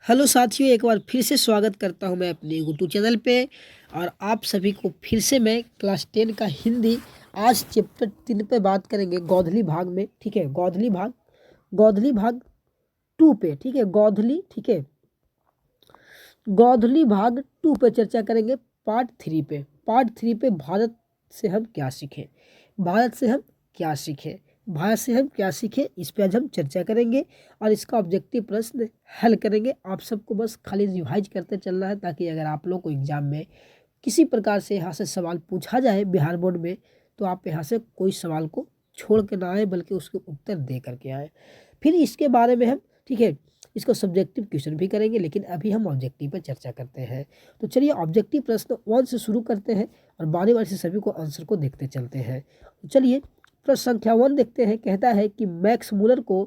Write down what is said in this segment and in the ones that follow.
Hello साथियों, एक बार फिर से स्वागत करता हूं मैं अपने यूट्यूब चैनल पे। और आप सभी को फिर से मैं क्लास 10 का हिंदी आज चैप्टर 3 पे बात करेंगे, गोधली भाग में। ठीक है, गोधली भाग 2 पे। ठीक है, गोधली, ठीक है, गोधली भाग 2 पे चर्चा करेंगे। पार्ट 3 पे भारत से हम क्या सीखें, भारत से हम क्या सीखें, भारत से हम क्या सीखें, इस पे आज हम चर्चा करेंगे और इसका ऑब्जेक्टिव प्रश्न हल करेंगे। आप सबको बस खाली रिवाइज करते चलना है, ताकि अगर आप लोग को एग्जाम में किसी प्रकार से यहाँ से सवाल पूछा जाए बिहार बोर्ड में, तो आप यहाँ से कोई सवाल को छोड़ के ना आए, बल्कि उसके उत्तर दे करके आए। फिर इसके बारे में हम, ठीक है, इसको सब्जेक्टिव क्वेश्चन भी करेंगे, लेकिन अभी हम ऑब्जेक्टिव पर चर्चा करते हैं। तो चलिए ऑब्जेक्टिव प्रश्न 1 से शुरू करते हैं और बारी बारी से सभी को आंसर को देखते चलते हैं। तो चलिए प्रश्न संख्या 1 देखते हैं। कहता है कि मैक्स मूलर को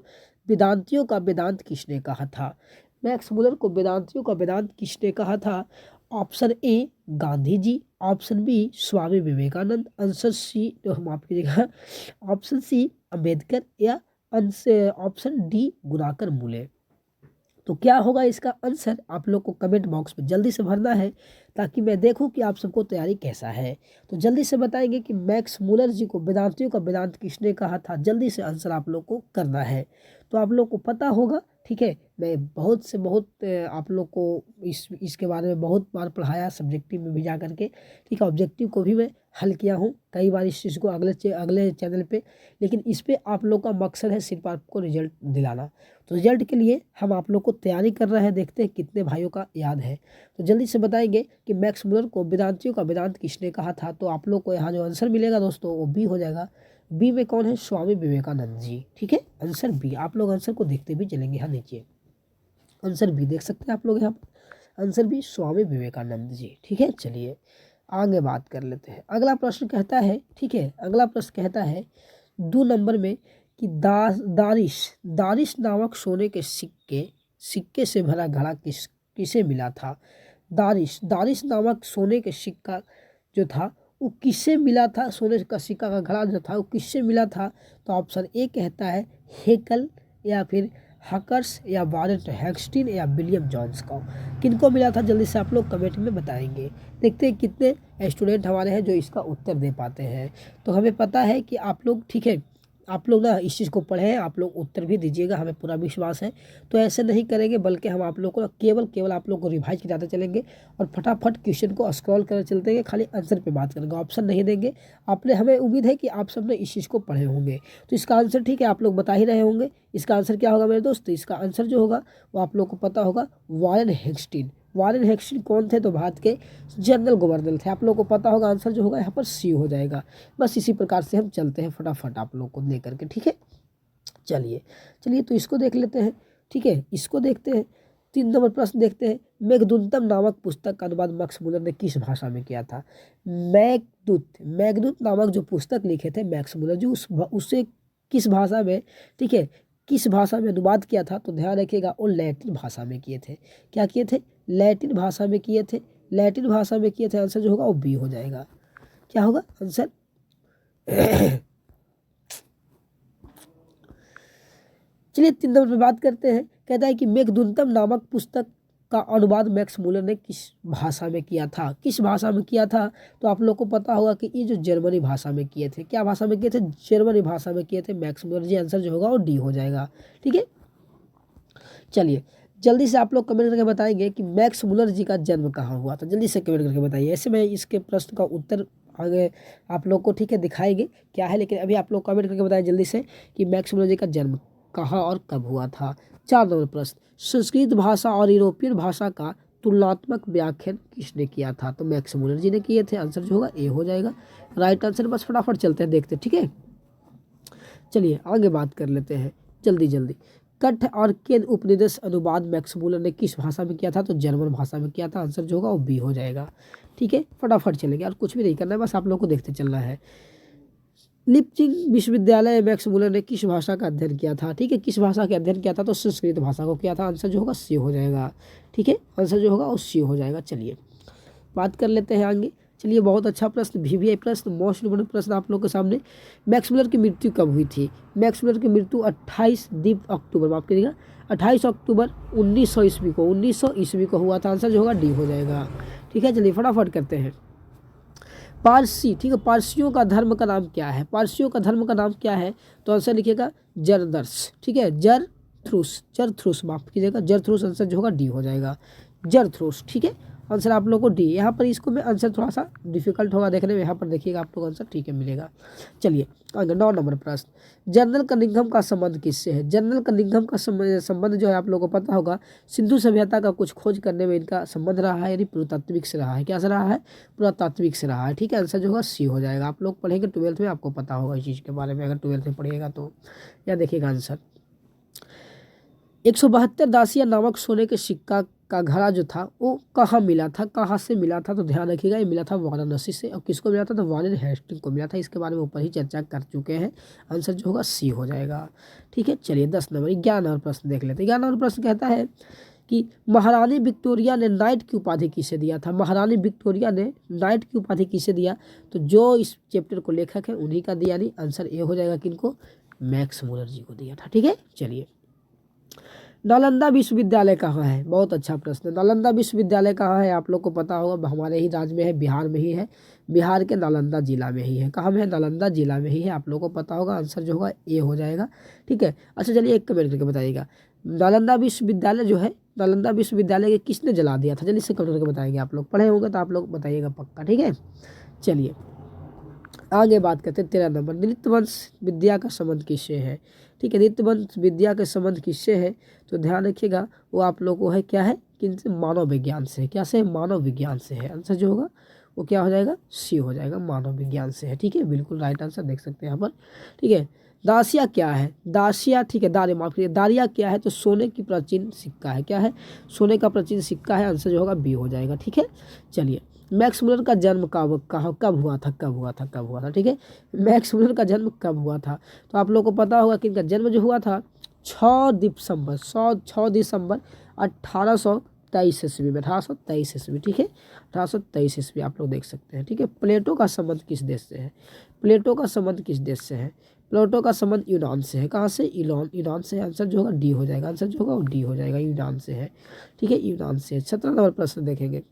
वेदांतियों का वेदांत किसने कहा था। मैक्स मूलर को वेदांतियों का वेदांत किसने कहा था। Option A Gandhi ji, option B Swami Vivekananda, answer C, तो माफ कीजिएगा, ऑप्शन सी अंबेडकर, या ऑप्शन डी गुणाकर मूले। तो क्या होगा इसका आंसर, आप लोग को कमेंट बॉक्स में जल्दी से भरना है, ताकि मैं देखूं कि आप सबको तैयारी कैसा है। तो जल्दी से बताएंगे कि मैक्स मूलर जी को वेदांतियों का वेदांत किसने कहा था। जल्दी से आंसर आप लोग को करना है। तो आप लोग को पता होगा, ठीक है, मैं बहुत से बहुत आप लोग को इसके बारे में बहुत बार पढ़ाया, सब्जेक्टिव में भी जा करके। ठीक है, ऑब्जेक्टिव को भी मैं हल किया हूँ कई बार इस चीज़ को अगले चैनल पे। लेकिन इस पे आप लोग का मकसद है सिर्फ आपको रिजल्ट दिलाना। तो रिजल्ट के लिए हम आप लोग को तैयारी कर रहे हैं, देखते हैं कितने भाइयों का याद है। तो जल्दी से बताएंगे कि मैक्स मूलर को वेदांतियों का वेदांत किसने कहा था। तो आप लोग को यहाँ जो आंसर मिलेगा दोस्तों, वो बी हो जाएगा। बी में कौन है, स्वामी विवेकानंद जी। ठीक है, आंसर बी। आप लोग आंसर को देखते भी चलेंगे। यहाँ नीचे आंसर बी देख सकते हैं आप लोग, यहाँ पर आंसर बी स्वामी विवेकानंद जी। ठीक है, चलिए आगे बात कर लेते हैं। अगला प्रश्न कहता है, ठीक है, अगला प्रश्न कहता है 2 नंबर में कि दारिश नामक सोने के सिक्के से भरा घड़ा किसे मिला था। दारिश नामक सोने के सिक्का जो था वो किससे मिला था। सोने का सिक्का का घड़ा जो था वो किससे मिला था। तो ऑप्शन ए कहता है हेकल, या फिर हकर्स, या वारेंट हैगस्टीन, या विलियम जॉन्स को। किनको मिला था, जल्दी से आप लोग कमेंट में बताएंगे। देखते हैं कितने स्टूडेंट हमारे हैं जो इसका उत्तर दे पाते हैं। तो हमें पता है कि आप लोग, ठीक है, आप लोग ना इस चीज़ को पढ़ें, आप लोग उत्तर भी दीजिएगा, हमें पूरा विश्वास है। तो ऐसे नहीं करेंगे, बल्कि हम आप लोग को केवल आप लोग को रिवाइज कराते चलेंगे और फटाफट क्वेश्चन को स्क्रॉल कर चलते हैं, खाली आंसर पे बात करेंगे, ऑप्शन नहीं देंगे। आपने, हमें उम्मीद है कि आप सब ने इस चीज़ को पढ़े होंगे। तो इसका आंसर, ठीक है, आप लोग बता ही रहे होंगे इसका आंसर क्या होगा मेरे दोस्त। इसका आंसर जो होगा वो आप लोग को पता होगा, वारेन हेगस्टीन। वारेन हेगस्टीन कौन थे, तो भारत के जनरल गवर्नर थे। आप लोग को पता होगा, आंसर जो होगा यहाँ पर सी हो जाएगा। बस इसी प्रकार से हम चलते हैं फटाफट आप लोग को लेकर के। ठीक है, चलिए तो इसको देख लेते हैं। ठीक है, इसको देखते हैं। 3 नंबर प्रश्न देखते हैं। मेघदूतम नामक पुस्तक का अनुवाद मैक्स मूलर ने किस भाषा में किया था। मेघदूत नामक जो पुस्तक लिखे थे मैक्स मूलर जी, उससे किस भाषा में, ठीक है, किस भाषा में अनुवाद किया था। तो ध्यान रखिएगा, वो लैटिन भाषा में किए थे। क्या किए थे, लैटिन भाषा में किए थे, लैटिन भाषा में किए थे। आंसर जो होगा वो बी हो जाएगा। क्या होगा आंसर चलिए 3 नंबर पे बात करते हैं। कहता है कि मेघदूतम नामक पुस्तक का अनुवाद मैक्स मूलर ने किस भाषा में किया था। किस भाषा में किया था, तो आप लोग को पता होगा कि ये जो जर्मनी भाषा में किए थे। क्या भाषा में किए थे, जर्मनी भाषा में किए थे मैक्स मूलर जी। आंसर जो होगा वो डी हो जाएगा। ठीक है, चलिए जल्दी से आप लोग कमेंट करके बताएंगे कि मैक्स मूलर जी का जन्म कहाँ हुआ था। जल्दी से कमेंट करके बताइए। ऐसे में इसके प्रश्न का उत्तर आगे आप लोग को, ठीक है, दिखाएंगे क्या है। लेकिन अभी आप लोग कमेंट करके बताएं जल्दी से कि मैक्स मूलर जी का जन्म कहाँ और कब हुआ था। 4 नंबर प्रश्न, संस्कृत भाषा और यूरोपियन भाषा का तुलनात्मक व्याख्यान किसने किया था। तो मैक्स मूलर जी ने किए थे। आंसर जो होगा ए हो जाएगा राइट आंसर। बस फटाफट चलते हैं, देखते हैं। ठीक है, चलिए आगे बात कर लेते हैं जल्दी। कठ और केन उपनिवेश अनुवाद मैक्स मूलर ने किस भाषा में किया था। तो जर्मन भाषा में किया था। आंसर जो होगा वो बी हो जाएगा। ठीक है, फटाफट चलेंगे और कुछ भी नहीं करना है, बस आप लोग को देखते चलना है। लिपचिंग विश्वविद्यालय मैक्स मूलर ने किस भाषा का अध्ययन किया था। ठीक है, किस भाषा का अध्ययन किया था, तो संस्कृत भाषा को किया था। आंसर जो होगा सी हो जाएगा। ठीक है, आंसर जो होगा वो सी हो जाएगा। चलिए बात कर लेते हैं आगे। चलिए बहुत अच्छा प्रश्न, VVI प्रश्न, मोस्ट इम्पोर्टेंट प्रश्न आप लोग के सामने। मैक्स मुलर की मृत्यु कब हुई थी? मैक्स मुलर की मृत्यु 28 अक्टूबर, माफ करिएगा 28 अक्टूबर 1900 ईस्वी को, 1900 ईस्वी को हुआ था। आंसर जो होगा डी हो जाएगा। ठीक है, चलिए फटाफट करते हैं। पारसी, ठीक है, पारसियों का धर्म का नाम क्या है? पारसियों का धर्म का नाम क्या है? तो आंसर लिखिएगा जरदर्श, ठीक है, जरथ्रुस माफ कीजिएगा, जरथ्रुस आंसर जो होगा डी हो जाएगा, जरथ्रुस। ठीक है, आंसर आप लोगों को डी। यहाँ पर इसको में आंसर थोड़ा सा डिफिकल्ट होगा देखने में, यहाँ पर देखिएगा आप लोग आंसर ठीक है मिलेगा। चलिए आगे 9 नंबर प्रश्न, जनरल कनिंघम का संबंध किससे है? जनरल कनिंघम का संबंध जो है आप लोगों को पता होगा, सिंधु सभ्यता का कुछ खोज करने में इनका संबंध रहा है, यानी पुरातात्विक से रहा है। क्या से रहा है? पुरातात्विक से रहा है। ठीक है, आंसर जो होगा सी हो जाएगा। आप लोग पढ़ेंगे 12th में, आपको पता होगा इस चीज़ के बारे में, अगर 12th में पढ़िएगा तो। या देखिएगा आंसर 172 दासिया नामक सोने के सिक्का का घड़ा जो था वो कहाँ मिला था? कहाँ से मिला था? तो ध्यान रखिएगा, ये मिला था वाराणसी से। और किसको मिला था? तो वारेन हेस्टिंग को मिला था। इसके बारे में ऊपर ही चर्चा कर चुके हैं। आंसर जो होगा सी हो जाएगा। ठीक है, चलिए 10 नंबर 11 नंबर प्रश्न देख लेते हैं। 11 नंबर प्रश्न कहता है कि महारानी विक्टोरिया ने नाइट की उपाधि किसे दिया था? महारानी विक्टोरिया ने नाइट की उपाधि किसे दिया? तो जो इस चैप्टर को लेखक है उन्हीं का दिया, नहीं आंसर ए हो जाएगा। किनको? मैक्स मुलर जी को दिया था। ठीक है, चलिए नालंदा विश्वविद्यालय कहाँ है? बहुत अच्छा प्रश्न। नालंदा विश्वविद्यालय कहाँ है? आप लोग को पता होगा, हमारे ही राज्य में है, बिहार में ही है। बिहार के नालंदा जिला में ही है। कहाँ में है? नालंदा जिला में ही है। आप लोग को पता होगा, आंसर जो होगा ए हो जाएगा। ठीक है, अच्छा चलिए एक कमेंट करके बताइएगा, नालंदा विश्वविद्यालय जो है, नालंदा विश्वविद्यालय के किसने जला दिया था? जल्दी से कमेंट करके बताएंगे। आप लोग पढ़े होंगे तो आप लोग बताइएगा पक्का। ठीक है, चलिए आगे बात करते हैं 13 नंबर, नृत्यवंश विद्या का संबंध किससे है? ठीक है, नृत्यवंश विद्या का संबंध किससे है? तो ध्यान रखिएगा, वो आप लोग को है क्या है? किनसे? मानव विज्ञान से। क्या से? मानव विज्ञान से है। आंसर जो होगा वो क्या हो जाएगा? सी हो जाएगा, मानव विज्ञान से है। ठीक है, बिल्कुल राइट आंसर देख सकते हैं यहाँ पर। ठीक है, दासिया क्या है? दासिया, ठीक है, दारिया माफ कीजिए, दारिया क्या है? तो सोने की प्राचीन सिक्का है। क्या है? सोने का प्राचीन सिक्का है। आंसर जो होगा बी हो जाएगा। ठीक है, चलिए मैक्स मुलर का जन्म कब हुआ था? ठीक है, मैक्स मुलर का जन्म कब हुआ था? तो आप लोग को पता होगा कि इनका जन्म जो हुआ था 6 दिसंबर 1823 ईस्वी में, 1823 ईस्वी। ठीक है, 1823 ईस्वी आप लोग देख सकते हैं। ठीक है, प्लेटो का संबंध किस देश से है? प्लेटो का संबंध किस देश से है? प्लेटो का संबंध यूनान से है। कहाँ से? यूनान से। आंसर जो होगा डी हो जाएगा। आंसर जो होगा वो डी हो जाएगा, यूनान से है। ठीक है, यूनान से। 17 नंबर प्रश्न देखेंगे,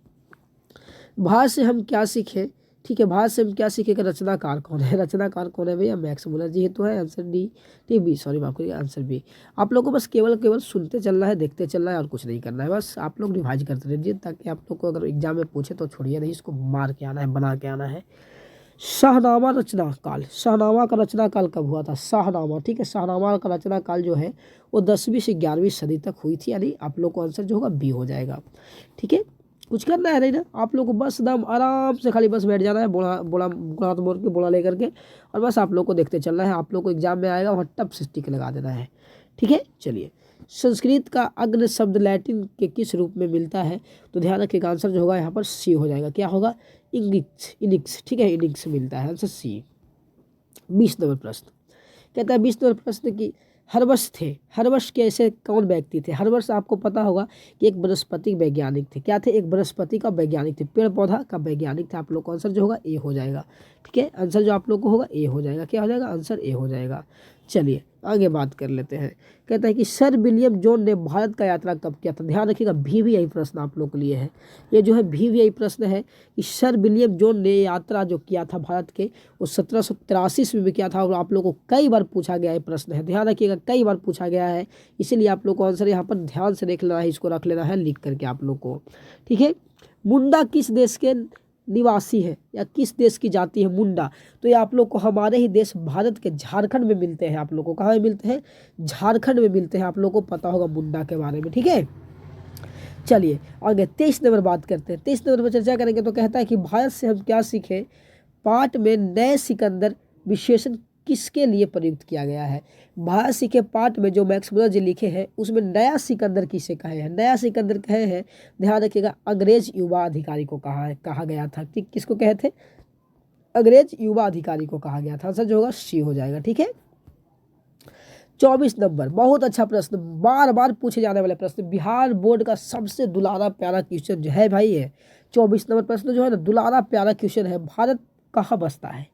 भारत से हम क्या सीखें? ठीक है, भारत से हम क्या सीखें का रचनाकार कौन है? रचनाकार कौन है भैया? मैक्स मुलर जी तो है। आंसर डी, ठीक बी, सॉरी माफ करिए, आंसर बी। आप लोग को बस केवल सुनते चलना है, देखते चलना है और कुछ नहीं करना है। बस आप लोग रिवाइज करते रहिए, ताकि आप लोग को अगर एग्जाम में पूछे तो छोड़िए नहीं, इसको मार के आना है, बना के आना है। शाहनामा रचना काल, शाहनामा का रचना काल कब हुआ था? शाहनामा, ठीक है, शाहनामा का रचना काल जो है वो 10वीं से 11वीं सदी तक हुई थी, यानी आप लोग को आंसर जो होगा बी हो जाएगा। ठीक है, कुछ करना है नहीं ना, आप लोग को बस दम आराम से खाली बस बैठ जाना है, बोला हाथ मोड़ के बोला लेकर के, और बस आप लोग को देखते चलना है। आप लोग को एग्जाम में आएगा वहाँ टप से टिक लगा देना है। ठीक है, चलिए संस्कृत का अग्न शब्द लैटिन के किस रूप में मिलता है? तो ध्यान रखिएगा, आंसर जो होगा यहाँ पर सी हो जाएगा। क्या होगा? इनिक्स। ठीक है, इनिक्स मिलता है, आंसर सी। 20 नंबर प्रश्न कहता है, 20 नंबर प्रश्न की हर्बस थे। हर्बस के ऐसे कौन व्यक्ति थे? हर्बस आपको पता होगा कि एक वनस्पति वैज्ञानिक थे। क्या थे? एक वनस्पति का वैज्ञानिक थे, पेड़ पौधा का वैज्ञानिक थे। आप लोग को आंसर जो होगा ए हो जाएगा। ठीक है, आंसर जो आप लोग को होगा ए हो जाएगा। क्या हो जाएगा? आंसर ए हो जाएगा। चलिए आगे बात कर लेते हैं। कहता है कि सर विलियम जॉन ने भारत का यात्रा कब किया था? ध्यान रखिएगा, VVI प्रश्न आप लोग के लिए है। ये जो है VVI प्रश्न है कि सर विलियम जॉन ने यात्रा जो किया था भारत के, वो 1783 ईस्वी में किया था। और आप लोग को कई बार पूछा गया है प्रश्न है, ध्यान रखिएगा, कई बार पूछा गया है, इसीलिए आप लोग को आंसर यहाँ पर ध्यान से देख लेना है, इसको रख लेना है लिख करके आप लोग को। ठीक है, मुंडा किस देश के निवासी है या किस देश की जाति है? मुंडा, तो ये आप लोग को हमारे ही देश भारत के झारखंड में मिलते हैं। आप लोग को कहाँ मिलते हैं? झारखंड में मिलते हैं। आप लोग को पता होगा मुंडा के बारे में। ठीक है, चलिए आगे 23 नंबर बात करते हैं। 23 नंबर पर चर्चा करेंगे तो कहता है कि भारत से हम क्या सीखें? पाठ में नए सिकंदर विशेषण किसके लिए प्रयुक्त किया गया है? भारत सीखे पाठ में जो मैक्स मुलर जी लिखे हैं उसमें नया सिकंदर किसे कहे हैं? नया सिकंदर कहे हैं, ध्यान रखिएगा, अंग्रेज युवा अधिकारी को कहा गया था। कि किसको कहे थे? अंग्रेज युवा अधिकारी को कहा गया था। आंसर जो होगा सी हो जाएगा। ठीक है, 24 नंबर, बहुत अच्छा प्रश्न, बार बार पूछे जाने वाले प्रश्न, बिहार बोर्ड का सबसे दुलारा प्यारा क्वेश्चन जो है भाई है 24 नंबर प्रश्न जो है ना, दुलारा प्यारा क्वेश्चन है। भारत कहाँ बसता है?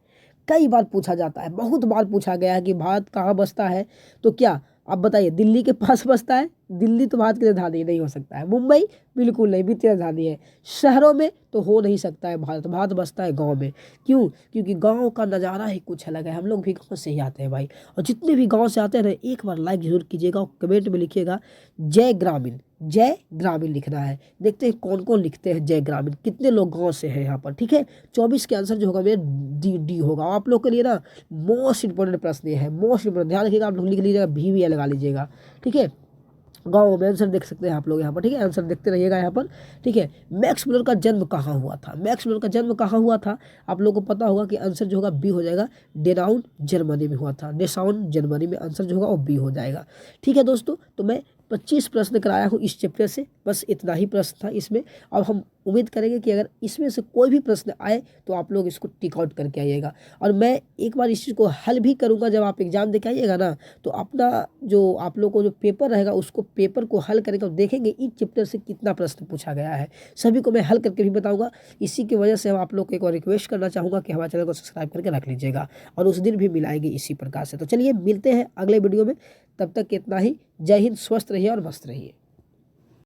कई बार पूछा जाता है, बहुत बार पूछा गया है कि भारत कहाँ बसता है। तो क्या आप बताइए, दिल्ली के पास बसता है? दिल्ली तो भारत की राजधानी नहीं हो सकता है। मुंबई बिल्कुल नहीं, वित्तीय राजधानी है। शहरों में तो हो नहीं सकता है भारत, भारत बसता है गांव में। क्यों? क्योंकि गांव का नज़ारा ही कुछ अलग है। हम लोग भी गांव से ही आते हैं भाई, और जितने भी गांव से आते हैं ना, एक बार लाइक जरूर कीजिएगा और कमेंट में लिखिएगा जय ग्रामीण, जय ग्रामीण लिखना है। देखते हैं कौन कौन लिखते हैं जय ग्रामीण, कितने लोग गाँव से हैं यहाँ पर। ठीक है, 24 के आंसर जो होगा मेरा डी होगा। आप लोग के लिए ना मोस्ट इंपॉर्टेंट प्रश्न ये है, मोस्ट इंपॉर्टेंट, ध्यान रखिएगा। आप लोग लिख लीजिएगा, भी लगा लीजिएगा। ठीक है, गाँव में आंसर देख सकते हैं आप लोग यहाँ पर। ठीक है, आंसर देखते रहिएगा यहाँ पर। ठीक है, मैक्स मुलर का जन्म कहाँ हुआ था? मैक्स मुलर का जन्म कहाँ हुआ था? आप लोगों को पता होगा कि आंसर जो होगा बी हो जाएगा, डेनाउन जर्मनी में हुआ था। डेसाउन जर्मनी में आंसर जो होगा वो बी हो जाएगा। ठीक है दोस्तों, तो मैं 25 प्रश्न कराया हूँ इस चैप्टर से, बस इतना ही प्रश्न था इसमें। अब हम उम्मीद करेंगे कि अगर इसमें से कोई भी प्रश्न आए तो आप लोग इसको टिक आउट करके आइएगा, और मैं एक बार इस चीज़ को हल भी करूँगा। जब आप एग्जाम दे के आइएगा ना, तो अपना जो आप लोग को जो पेपर रहेगा उसको पेपर को हल करेंगे और देखेंगे इस चैप्टर से कितना प्रश्न पूछा गया है। सभी को मैं हल करके भी बताऊँगा। इसी की वजह से हम आप लोग को एक और रिक्वेस्ट करना चाहूँगा कि हमारे चैनल को सब्सक्राइब करके रख लीजिएगा, और उस दिन भी मिलाएंगे इसी प्रकार से। तो चलिए मिलते हैं अगले वीडियो में, तब तक इतना ही। जय हिंद, स्वस्थ रहिए और मस्त रहिए।